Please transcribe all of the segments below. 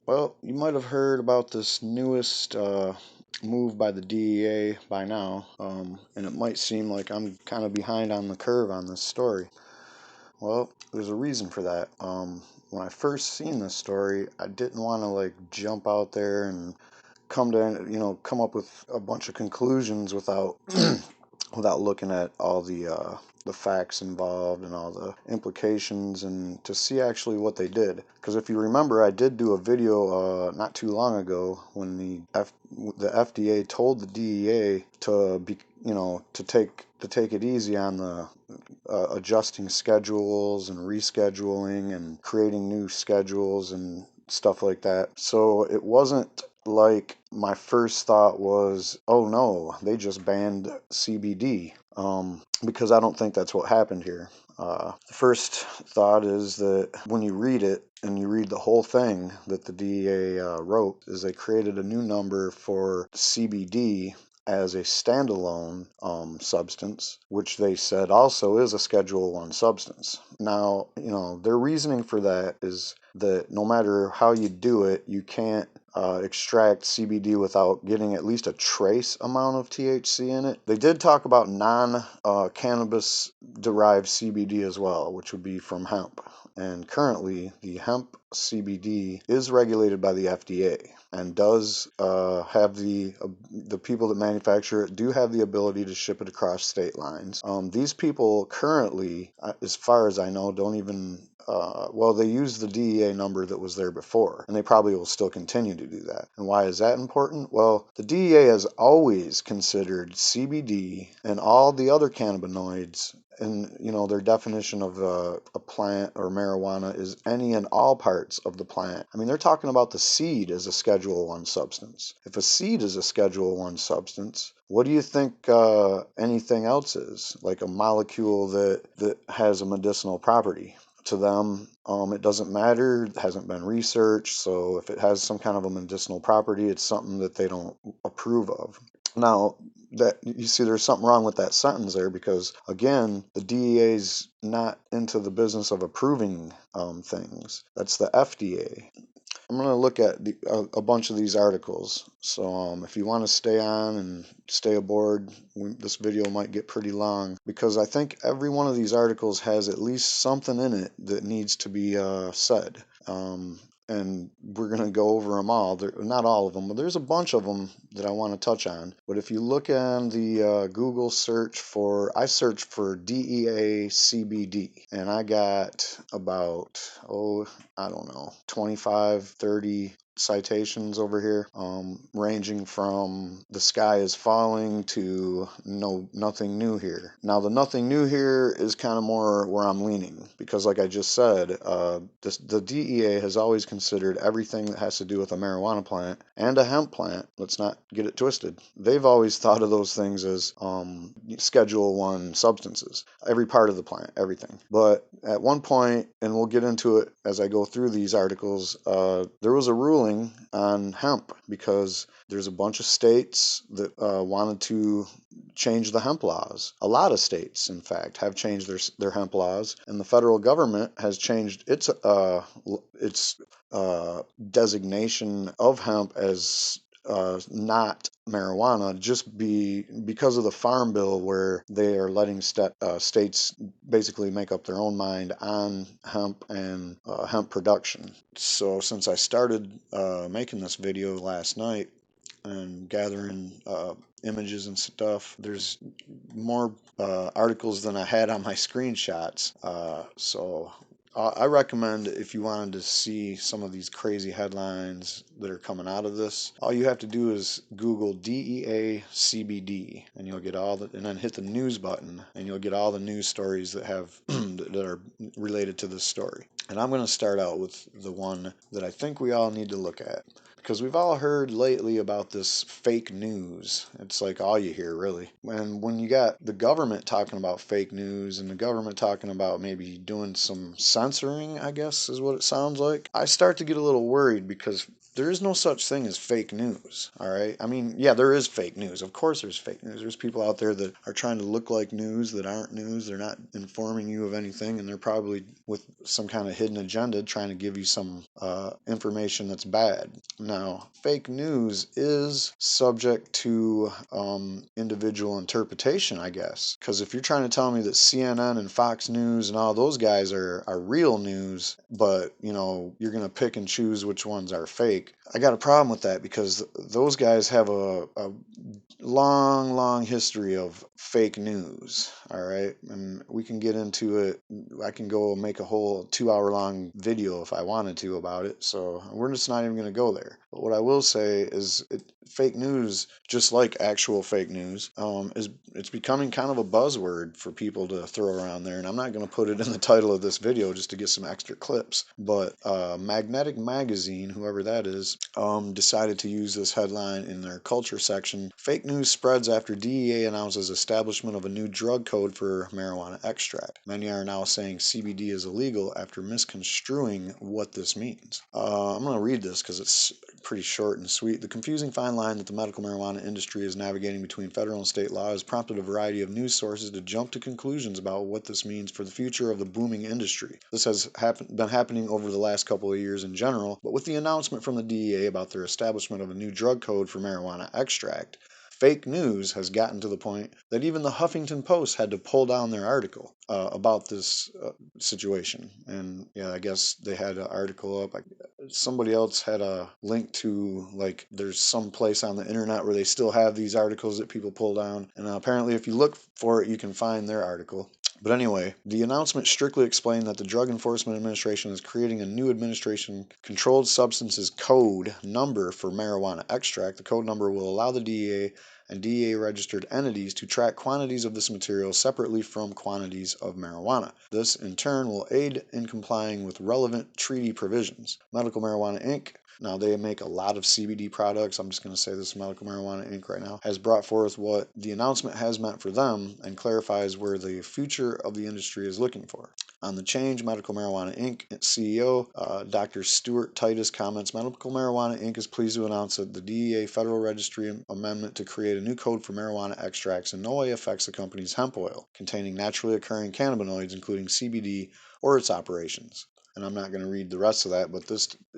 Well, you might have heard about this newest move by the DEA by now, and it might seem like I'm kind of behind on the curve on this story. Well, there's a reason for that. When I first seen this story, I didn't want to like jump out there and come up with a bunch of conclusions without without looking at all the facts involved and all the implications, and to see actually what they did. Because if you remember, I did do a video not too long ago when the FDA told the DEA to be to take it easy on the adjusting schedules and rescheduling and creating new schedules and stuff like that. So it wasn't like my first thought was, oh no, they just banned CBD, because I don't think that's what happened here. The first thought is that when you read it and you read the whole thing that the DEA wrote, is they created a new number for CBD as a standalone substance, which they said also is a Schedule 1 substance. Now, their reasoning for that is that no matter how you do it, you can't extract CBD without getting at least a trace amount of THC in it. They did talk about non-cannabis derived CBD as well, which would be from hemp. And currently, the hemp CBD is regulated by the FDA and does have the people that manufacture it do have the ability to ship it across state lines. These people currently, as far as I know, don't even they use the DEA number that was there before, and they probably will still continue to do that. And why is that important? Well, the DEA has always considered CBD and all the other cannabinoids, and their definition of a plant or marijuana is any and all parts of the plant. I mean, they're talking about the seed as a Schedule 1 substance. If a seed is a Schedule 1 substance, what do you think anything else is? Like a molecule that has a medicinal property. To them, it doesn't matter. It hasn't been researched. So if it has some kind of a medicinal property, it's something that they don't approve of. Now, that you see, there's something wrong with that sentence there, because again, the DEA's not into the business of approving things. That's the FDA. I'm going to look at a bunch of these articles. So if you want to stay on and stay aboard, this video might get pretty long, because I think every one of these articles has at least something in it that needs to be said. And we're going to go over them all. Not all of them, but there's a bunch of them that I want to touch on. But if you look on the Google search I searched for DEA CBD, and I got about, 25, 30 citations over here, ranging from the sky is falling to nothing new here. Now, the nothing new here is kind of more where I'm leaning, because like I just said, the DEA has always considered everything that has to do with a marijuana plant and a hemp plant. Let's not get it twisted. They've always thought of those things as Schedule 1 substances, every part of the plant, everything. But at one point, and we'll get into it as I go through these articles, there was a ruling on hemp, because there's a bunch of states that wanted to change the hemp laws. A lot of states, in fact, have changed their hemp laws, and the federal government has changed its designation of hemp as not marijuana, just because of the Farm Bill, where they are letting states basically make up their own mind on hemp and hemp production. So since I started making this video last night and gathering images and stuff, there's more articles than I had on my screenshots. So I recommend, if you wanted to see some of these crazy headlines that are coming out of this, all you have to do is Google DEA CBD, and you'll get and then hit the news button, and you'll get all the news stories that that are related to this story. And I'm going to start out with the one that I think we all need to look at, because we've all heard lately about this fake news. It's like all you hear, really. And when you got the government talking about fake news, and the government talking about maybe doing some censorship censoring, I guess is what it sounds like, I start to get a little worried because there is no such thing as fake news, all right? I mean, yeah, there is fake news. Of course there's fake news. There's people out there that are trying to look like news that aren't news. They're not informing you of anything, and they're probably with some kind of hidden agenda trying to give you some information that's bad. Now, fake news is subject to individual interpretation, I guess. Because if you're trying to tell me that CNN and Fox News and all those guys are real news, but, you know, you're going to pick and choose which ones are fake, I got a problem with that because those guys have a long history of fake news, all right? And we can get into it. I can go make a whole 2 hour long video if I wanted to about it, so we're just not even going to go there. But what I will say is fake news, just like actual fake news, it's becoming kind of a buzzword for people to throw around there, and I'm not going to put it in the title of this video just to get some extra clips, but Magnetic Magazine, whoever that is, decided to use this headline in their culture section. Fake news spreads after DEA announces establishment of a new drug code for marijuana extract. Many are now saying CBD is illegal after misconstruing what this means. I'm going to read this because it's pretty short and sweet. The confusing fine line that the medical marijuana industry is navigating between federal and state law has prompted a variety of news sources to jump to conclusions about what this means for the future of the booming industry. This has been happening over the last couple of years in general, but with the announcement from the DEA about their establishment of a new drug code for marijuana extract, fake news has gotten to the point that even the Huffington Post had to pull down their article about this situation. And yeah, I guess they had an article up. Somebody else had a link to, like, there's some place on the internet where they still have these articles that people pull down. And apparently if you look for it, you can find their article. But anyway, the announcement strictly explained that the Drug Enforcement Administration is creating a new administration controlled substances code number for marijuana extract. The code number will allow the DEA and DEA registered entities to track quantities of this material separately from quantities of marijuana. This, in turn, will aid in complying with relevant treaty provisions. Medical Marijuana Inc., now they make a lot of CBD products. I'm just going to say this: Medical Marijuana Inc. right now has brought forth what the announcement has meant for them and clarifies where the future of the industry is looking for. On the change, Medical Marijuana Inc. CEO Dr. Stuart Titus comments, Medical Marijuana Inc. is pleased to announce that the DEA Federal Registry amendment to create a new code for marijuana extracts in no way affects the company's hemp oil, containing naturally occurring cannabinoids, including CBD, or its operations. And I'm not going to read the rest of that, but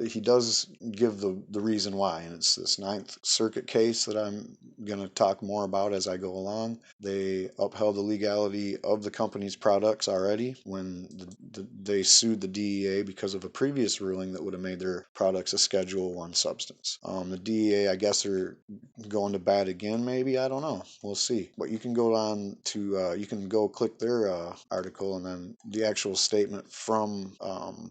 he does give the reason why, and it's this Ninth Circuit case that I'm going to talk more about as I go along. They upheld the legality of the company's products already when they sued the DEA because of a previous ruling that would have made their products a Schedule I substance. The DEA, I guess they're going to bat again, maybe. I don't know. We'll see. But you can go on to, you can go click their article, and then the actual statement from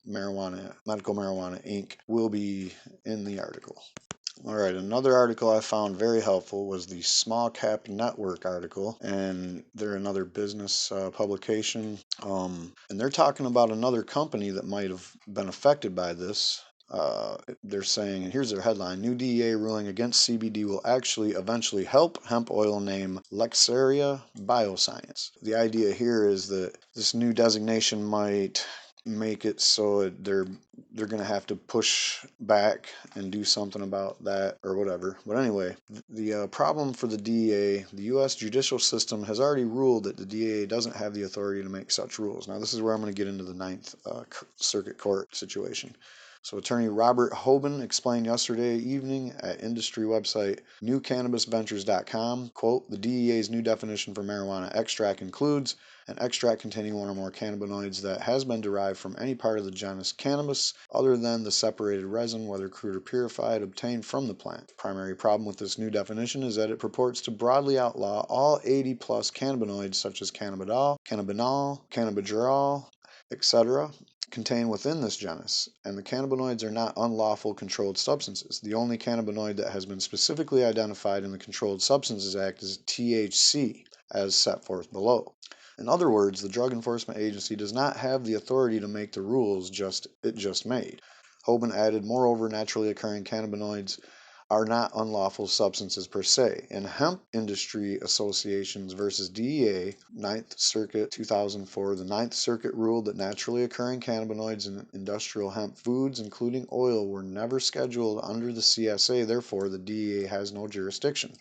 Medical Marijuana Inc. will be in the article. All right, another article I found very helpful was the Small Cap Network article, and they're another business publication, and they're talking about another company that might have been affected by this. They're saying, and here's their headline: new DEA ruling against CBD will actually eventually help hemp oil name Lexaria Bioscience. The idea here is that this new designation might make it so they're going to have to push back and do something about that or whatever. But anyway, the problem for the DEA, the U.S. judicial system has already ruled that the DEA doesn't have the authority to make such rules. Now, this is where I'm going to get into the Ninth Circuit Court situation. So attorney Robert Hoban explained yesterday evening at industry website newcannabisventures.com, quote, the DEA's new definition for marijuana extract includes an extract containing one or more cannabinoids that has been derived from any part of the genus cannabis other than the separated resin, whether crude or purified, obtained from the plant. The primary problem with this new definition is that it purports to broadly outlaw all 80-plus cannabinoids such as cannabidiol, cannabigerol, etc., contained within this genus, and the cannabinoids are not unlawful controlled substances. The only cannabinoid that has been specifically identified in the Controlled Substances Act is THC, as set forth below. In other words, the Drug Enforcement Agency does not have the authority to make the rules it just made. Hoban added, moreover, naturally occurring cannabinoids are not unlawful substances per se. In Hemp Industry Associations versus DEA, Ninth Circuit 2004, the Ninth Circuit ruled that naturally occurring cannabinoids in industrial hemp foods, including oil, were never scheduled under the CSA, therefore the DEA has no jurisdiction.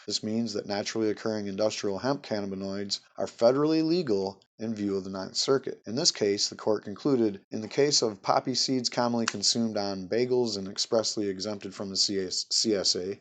This means that naturally occurring industrial hemp cannabinoids are federally legal in view of the Ninth Circuit. In this case, the court concluded, in the case of poppy seeds commonly consumed on bagels and expressly exempted from the CSA,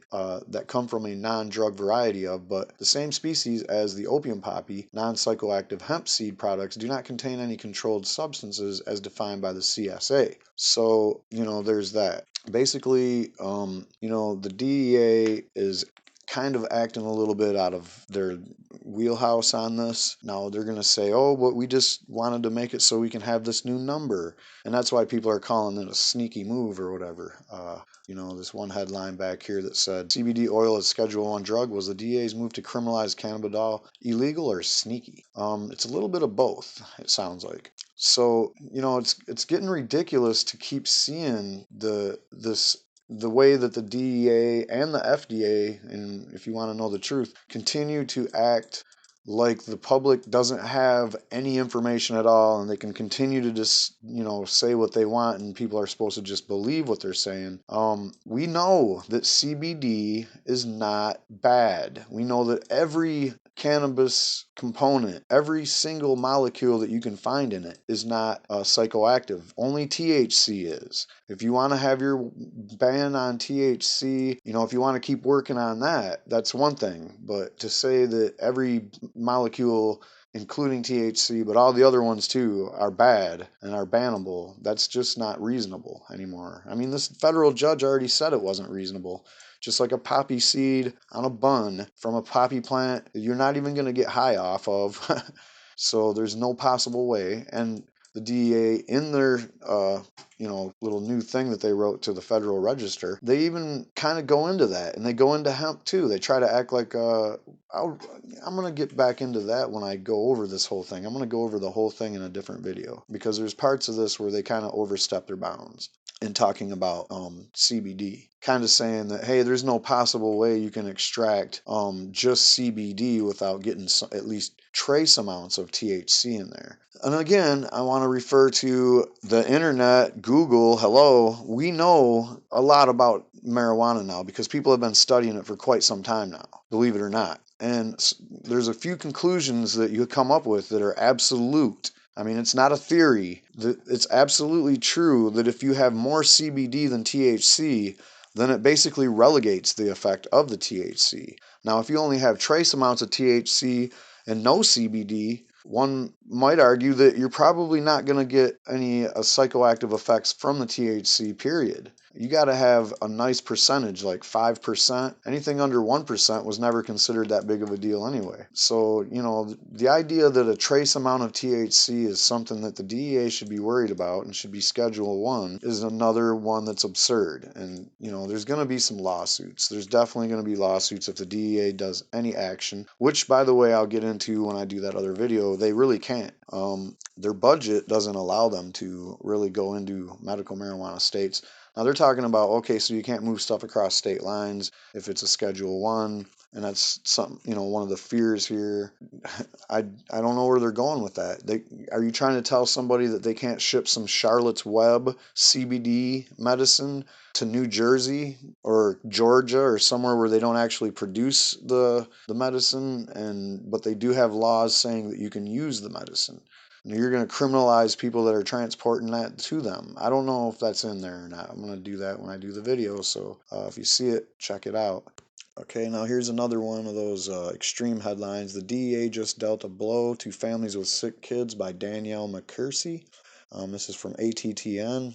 that come from a non-drug variety of, but the same species as the opium poppy, non-psychoactive hemp seed products do not contain any controlled substances as defined by the CSA. So, there's that. Basically, the DEA is kind of acting a little bit out of their wheelhouse on this. Now they're going to say, oh, but we just wanted to make it so we can have this new number. And that's why people are calling it a sneaky move or whatever. This one headline back here that said, CBD oil is Schedule 1 drug. Was the DA's move to criminalize cannabidiol illegal or sneaky? It's a little bit of both, it sounds like. So, it's getting ridiculous to keep seeing the way that the DEA and the FDA, and if you want to know the truth, continue to act like the public doesn't have any information at all, and they can continue to just, say what they want, and people are supposed to just believe what they're saying. We know that CBD is not bad. We know that every cannabis component, every single molecule that you can find in it is not psychoactive. Only THC is. If you want to have your ban on THC, if you want to keep working on that, that's one thing. But to say that every molecule, including THC, but all the other ones too, are bad and are bannable, that's just not reasonable anymore. I mean, this federal judge already said it wasn't reasonable. Just like a poppy seed on a bun from a poppy plant, you're not even going to get high off of. So there's no possible way. And the DEA, in their little new thing that they wrote to the Federal Register, they even kind of go into that, and they go into hemp too. They try to act like I'm going to get back into that when I go over this whole thing. I'm going to go over the whole thing in a different video, because there's parts of this where they kind of overstep their bounds in talking about CBD, kind of saying that, hey, there's no possible way you can extract just CBD without getting at least trace amounts of THC in there. And again, I want to refer to the internet, Google. Hello, we know a lot about marijuana now because people have been studying it for quite some time now, believe it or not. And there's a few conclusions that you come up with that are absolute. I mean, it's not a theory. It's absolutely true that if you have more CBD than THC, then it basically relegates the effect of the THC. Now, if you only have trace amounts of THC and no CBD, one might argue that you're probably not going to get any psychoactive effects from the THC, period. You got to have a nice percentage, like 5%. Anything under 1% was never considered that big of a deal anyway. So, the idea that a trace amount of THC is something that the DEA should be worried about and should be Schedule 1 is another one that's absurd. And, there's going to be some lawsuits. There's definitely going to be lawsuits if the DEA does any action, which, by the way, I'll get into when I do that other video. They really can't. Their budget doesn't allow them to really go into medical marijuana states. Now they're talking about, okay, so you can't move stuff across state lines if it's a Schedule 1, and that's something, one of the fears here. I don't know where they're going with that. Are you trying to tell somebody that they can't ship some Charlotte's Web CBD medicine to New Jersey or Georgia or somewhere where they don't actually produce the medicine, but they do have laws saying that you can use the medicine? You're going to criminalize people that are transporting that to them. I don't know if that's in there or not. I'm going to do that when I do the video, so if you see it, check it out. Okay, now here's another one of those extreme headlines. The DEA just dealt a blow to families with sick kids by Danielle McCursey. This is from ATTN.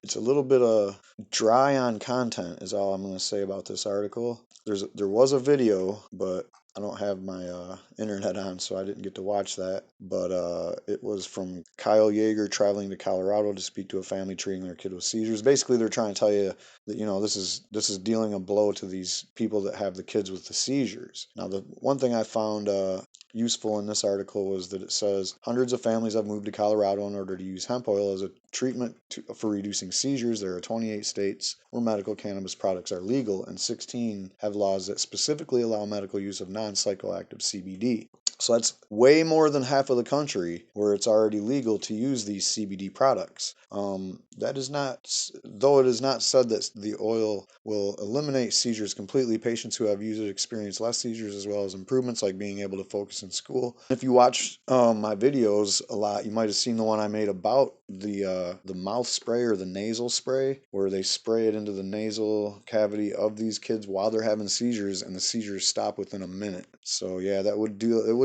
It's a little bit dry on content is all I'm going to say about this article. There was a video, but I don't have my internet on, so I didn't get to watch that. But it was from Kyle Yeager traveling to Colorado to speak to a family treating their kid with seizures. Basically, they're trying to tell you that, this is dealing a blow to these people that have the kids with the seizures. Now, the one thing I found useful in this article was that it says hundreds of families have moved to Colorado in order to use hemp oil as a treatment for reducing seizures. There are 28 states where medical cannabis products are legal, and 16 have laws that specifically allow medical use of non-psychoactive CBD. So that's way more than half of the country where it's already legal to use these CBD products. That is not, though it is not said that the oil will eliminate seizures completely, patients who have used it experience less seizures as well as improvements like being able to focus in school. If you watch my videos a lot, you might have seen the one I made about the mouth spray or the nasal spray, where they spray it into the nasal cavity of these kids while they're having seizures, and the seizures stop within a minute. So yeah, it would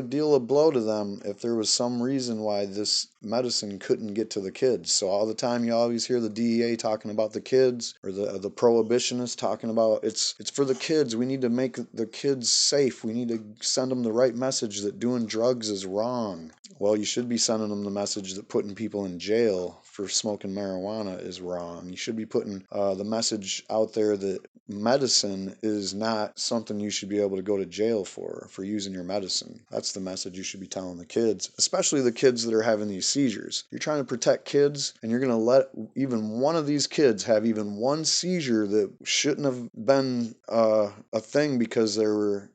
deal a blow to them if there was some reason why this medicine couldn't get to the kids. So all the time you always hear the DEA talking about the kids, or the prohibitionists talking about it's for the kids. We need to make the kids safe. We need to send them the right message that doing drugs is wrong. Well, you should be sending them the message that putting people in jail for smoking marijuana is wrong. You should be putting the message out there that medicine is not something you should be able to go to jail for using your medicine. That's the message you should be telling the kids, especially the kids that are having these seizures. You're trying to protect kids, and you're going to let even one of these kids have even one seizure that shouldn't have been a thing because there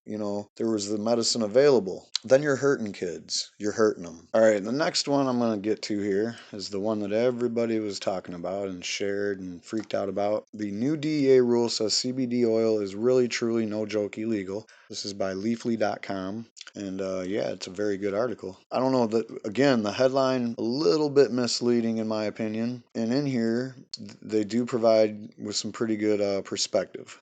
was the medicine available. Then you're hurting kids. You're hurting them. All right, the next one I'm going to get to here is the one that everybody was talking about and shared and freaked out about. The new DEA rule says CBD oil is really, truly, no joke, illegal. This is by leafly.com. And yeah, it's a very good article. I don't know, again, the headline, a little bit misleading in my opinion. And in here, they do provide with some pretty good perspective.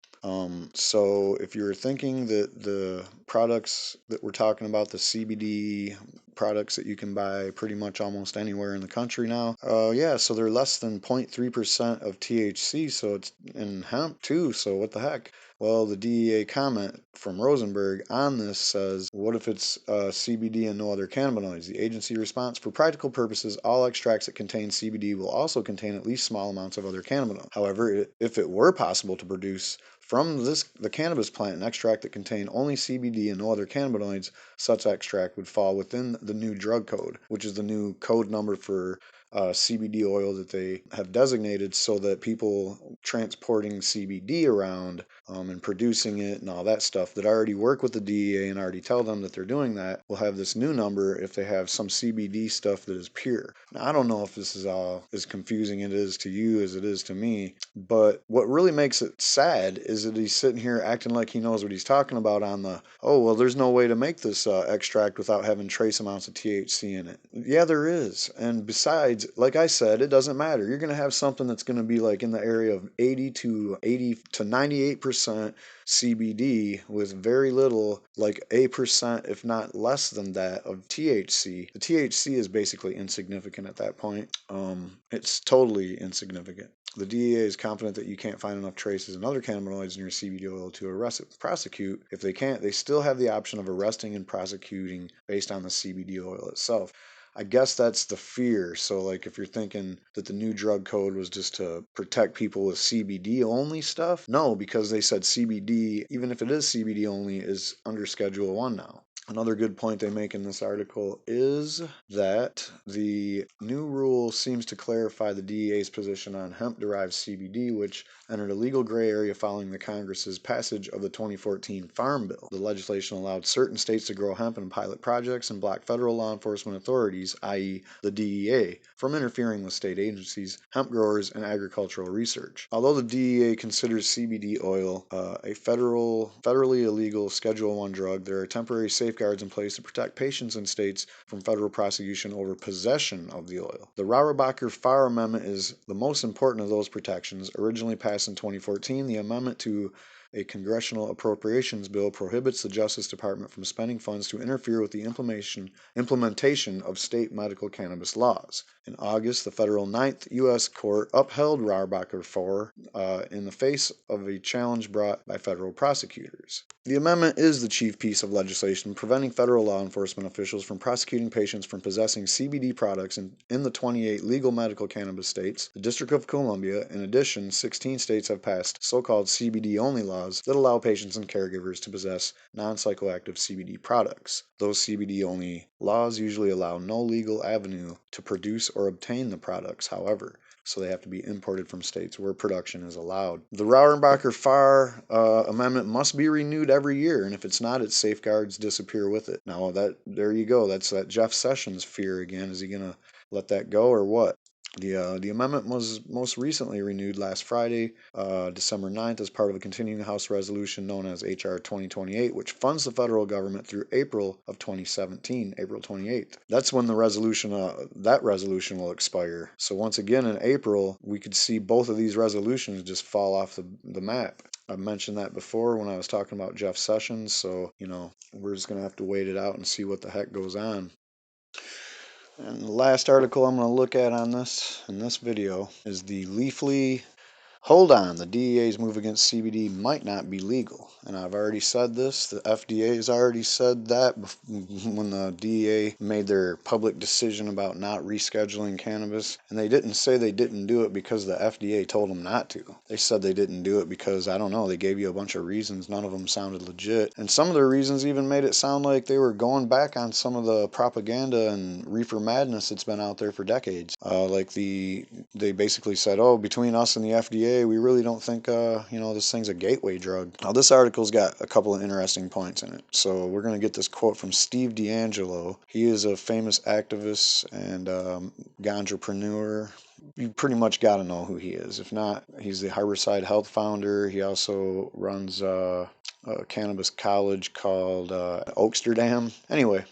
So if you're thinking that the products that we're talking about, the CBD products that you can buy pretty much almost anywhere in the country now, yeah, so they're less than 0.3% of THC, so it's in hemp too, so what the heck? Well, the DEA comment from Rosenberg on this says, what if it's CBD and no other cannabinoids? The agency response, for practical purposes, all extracts that contain CBD will also contain at least small amounts of other cannabinoids. However, if it were possible to produce from the cannabis plant an extract that contained only CBD and no other cannabinoids, such extract would fall within the new drug code, which is the new code number for CBD oil that they have designated so that people transporting CBD around and producing it and all that stuff that already work with the DEA and already tell them that they're doing that will have this new number if they have some CBD stuff that is pure. Now, I don't know if this is all as confusing it is to you as it is to me, but what really makes it sad is that he's sitting here acting like he knows what he's talking about on the, oh, well, there's no way to make this extract without having trace amounts of THC in it. Yeah, there is. And besides, like I said, it doesn't matter. You're going to have something that's going to be like in the area of 80 to 98% CBD with very little, like a percent, if not less than that, of THC. The THC is basically insignificant at that point. It's totally insignificant. The DEA is confident that you can't find enough traces and other cannabinoids in your CBD oil to arrest it. Prosecute. If they can't, they still have the option of arresting and prosecuting based on the CBD oil itself. I guess that's the fear. So, like, if you're thinking that the new drug code was just to protect people with CBD only stuff, no, because they said CBD, even if it is CBD only, is under Schedule 1 now. Another good point they make in this article is that the new rule seems to clarify the DEA's position on hemp-derived CBD, which entered a legal gray area following the Congress's passage of the 2014 Farm Bill. The legislation allowed certain states to grow hemp in pilot projects and blocked federal law enforcement authorities, i.e. the DEA, from interfering with state agencies, hemp growers, and agricultural research. Although the DEA considers CBD oil a federally illegal Schedule 1 drug, there are temporary safeguards in place to protect patients in states from federal prosecution over possession of the oil. The Rauerbacher-Farr Amendment is the most important of those protections. Originally passed in 2014, the amendment to a congressional appropriations bill prohibits the Justice Department from spending funds to interfere with the implementation of state medical cannabis laws. In August, the federal Ninth U.S. Court upheld Rauerbacher-Farr in the face of a challenge brought by federal prosecutors. The amendment is the chief piece of legislation preventing federal law enforcement officials from prosecuting patients from possessing CBD products in the 28 legal medical cannabis states. The District of Columbia, in addition, 16 states have passed so-called CBD-only laws laws that allow patients and caregivers to possess non-psychoactive CBD products. Those CBD-only laws usually allow no legal avenue to produce or obtain the products, however, so they have to be imported from states where production is allowed. The Rauerbacher-Farr amendment must be renewed every year, and if it's not, its safeguards disappear with it. Now, there you go. That's that Jeff Sessions fear again. Is he going to let that go or what? The amendment was most recently renewed last Friday, December 9th, as part of a continuing House resolution known as H.R. 2028, which funds the federal government through April of 2017, April 28th. That's when that resolution will expire. So once again in April, we could see both of these resolutions just fall off the map. I mentioned that before when I was talking about Jeff Sessions, so, we're just going to have to wait it out and see what the heck goes on. And the last article I'm going to look at in this video is the Leafly. Hold on, the DEA's move against CBD might not be legal. And I've already said this, the FDA has already said that when the DEA made their public decision about not rescheduling cannabis. And they didn't say they didn't do it because the FDA told them not to. They said they didn't do it because, I don't know, they gave you a bunch of reasons. None of them sounded legit. And some of their reasons even made it sound like they were going back on some of the propaganda and reefer madness that's been out there for decades. They basically said, oh, between us and the FDA, we really don't think, this thing's a gateway drug. Now, this article's got a couple of interesting points in it. So we're going to get this quote from Steve D'Angelo. He is a famous activist and ganjapreneur. You pretty much got to know who he is. If not, he's the Harborside Health founder. He also runs a cannabis college called Oaksterdam. Anyway,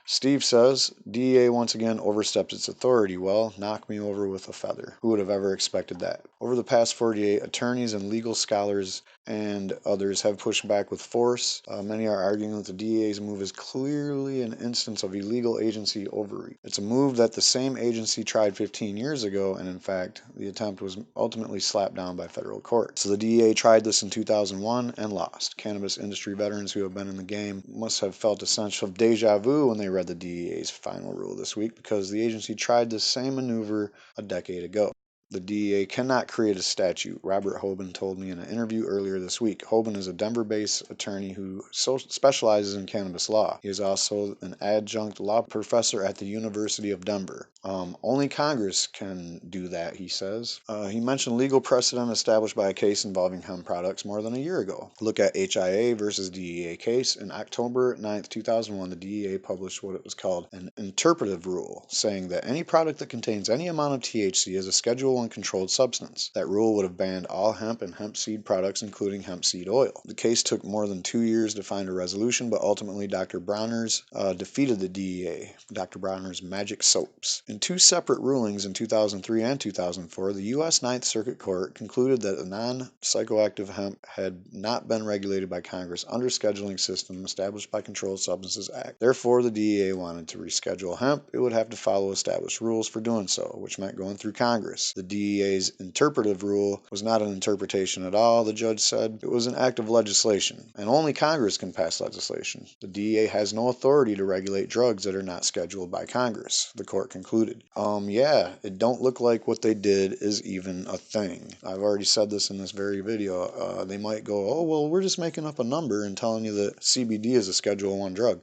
Steve says, DEA once again oversteps its authority. Well, knock me over with a feather. Who would have ever expected that? Over the past 48, attorneys and legal scholars and others have pushed back with force. Many are arguing that the DEA's move is clearly an instance of illegal agency overreach. It's a move that the same agency tried 15 years ago, and in fact, the attempt was ultimately slapped down by federal court. So the DEA tried this in 2001 and lost. Cannabis industry veterans who have been in the game must have felt a sense of deja vu when they read the DEA's final rule this week, because the agency tried this same maneuver a decade ago. The DEA cannot create a statute, Robert Hoban told me in an interview earlier this week. Hoban is a Denver-based attorney who specializes in cannabis law. He is also an adjunct law professor at the University of Denver. Only Congress can do that, he says. He mentioned legal precedent established by a case involving hemp products more than a year ago. Look at HIA versus DEA case. In October 9th, 2001, the DEA published what it was called an interpretive rule, saying that any product that contains any amount of THC is a Schedule I controlled substance. That rule would have banned all hemp and hemp seed products, including hemp seed oil. The case took more than 2 years to find a resolution, but ultimately Dr. Bronner's defeated the DEA, Dr. Bronner's Magic Soaps. In two separate rulings in 2003 and 2004, the U.S. Ninth Circuit Court concluded that a non-psychoactive hemp had not been regulated by Congress under scheduling system established by Controlled Substances Act. Therefore, the DEA wanted to reschedule hemp. It would have to follow established rules for doing so, which meant going through Congress. The DEA's interpretive rule was not an interpretation at all, the judge said. It was an act of legislation, and only Congress can pass legislation. The DEA has no authority to regulate drugs that are not scheduled by Congress, the court concluded. It don't look like what they did is even a thing. I've already said this in this very video. They might go, oh, well, we're just making up a number and telling you that CBD is a Schedule I drug.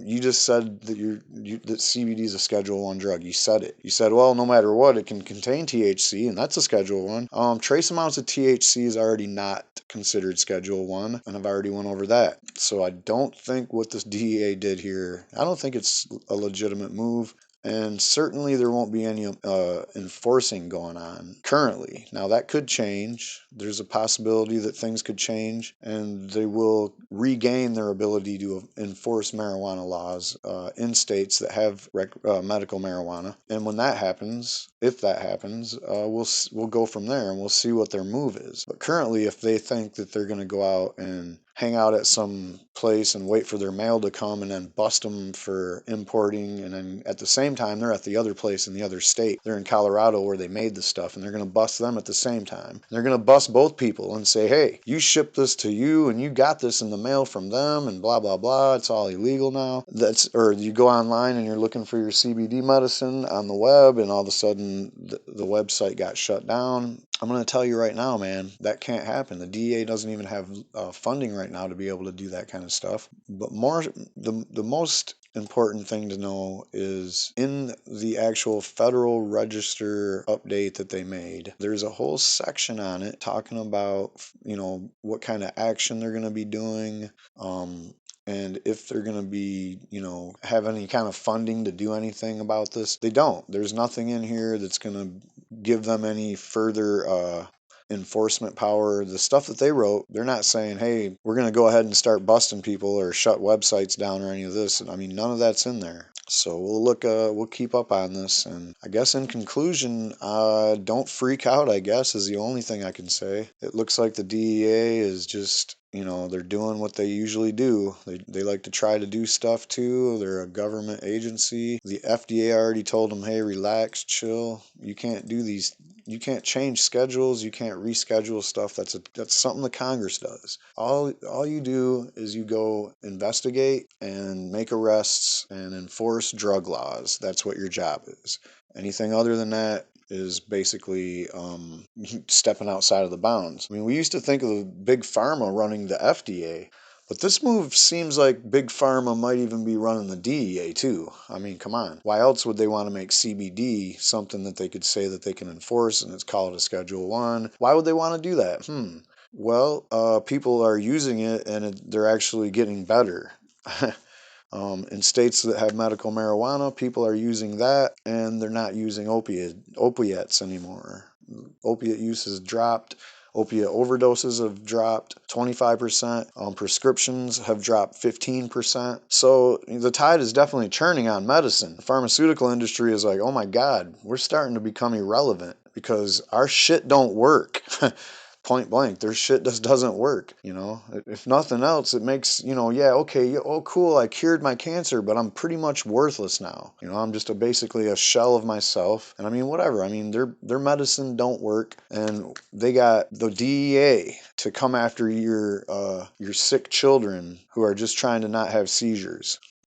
You just said that that CBD is a Schedule I drug. You said it. You said, well, no matter what, it can contain THC, and that's a Schedule I. Trace amounts of THC is already not considered Schedule I, and I've already went over that. So I don't think what this DEA did here, I don't think it's a legitimate move. And certainly there won't be any enforcing going on currently. Now that could change. There's a possibility that things could change and they will regain their ability to enforce marijuana laws in states that have medical marijuana. And when that happens, if that happens, we'll go from there and we'll see what their move is. But currently, if they think that they're going to go out and hang out at some place and wait for their mail to come and then bust them for importing, and then at the same time they're at the other place in the other state. They're in Colorado where they made the stuff, and they're going to bust them at the same time. And they're going to bust both people and say, hey, you shipped this to you and you got this in the mail from them and blah blah blah, it's all illegal now. Or you go online and you're looking for your CBD medicine on the web and all of a sudden the website got shut down. I'm going to tell you right now, man, that can't happen. The DEA doesn't even have funding right now to be able to do that kind of stuff. But the most important thing to know is in the actual Federal Register update that they made, there's a whole section on it talking about, what kind of action they're going to be doing. And if they're going to be, have any kind of funding to do anything about this. They don't. There's nothing in here that's going to give them any further enforcement power. The stuff that they wrote, they're not saying, hey, we're going to go ahead and start busting people or shut websites down or any of this. I mean, none of that's in there. So we'll keep up on this. And I guess in conclusion, don't freak out, I guess, is the only thing I can say. It looks like the DEA is just, they're doing what they usually do. They like to try to do stuff too. They're a government agency. The FDA already told them, hey, relax, chill. You can't do these. You can't change schedules. You can't reschedule stuff. That's something the Congress does. All you do is you go investigate and make arrests and enforce drug laws. That's what your job is. Anything other than that is basically stepping outside of the bounds. I mean, we used to think of Big Pharma running the FDA, but this move seems like Big Pharma might even be running the DEA too. I mean, come on. Why else would they want to make CBD something that they could say that they can enforce and it's called a Schedule 1? Why would they want to do that? Well, people are using it and they're actually getting better. In states that have medical marijuana, people are using that and they're not using opiates anymore. Opiate use has dropped. Opiate overdoses have dropped 25%. Prescriptions have dropped 15%. So the tide is definitely turning on medicine. The pharmaceutical industry is like, oh my God, we're starting to become irrelevant because our shit don't work. Point blank, their shit just doesn't work. If nothing else, it makes, yeah, okay, oh cool, I cured my cancer, but I'm pretty much worthless now. I'm just basically a shell of myself. And I mean, whatever. I mean, their medicine don't work, and they got the DEA to come after your sick children who are just trying to not have seizures.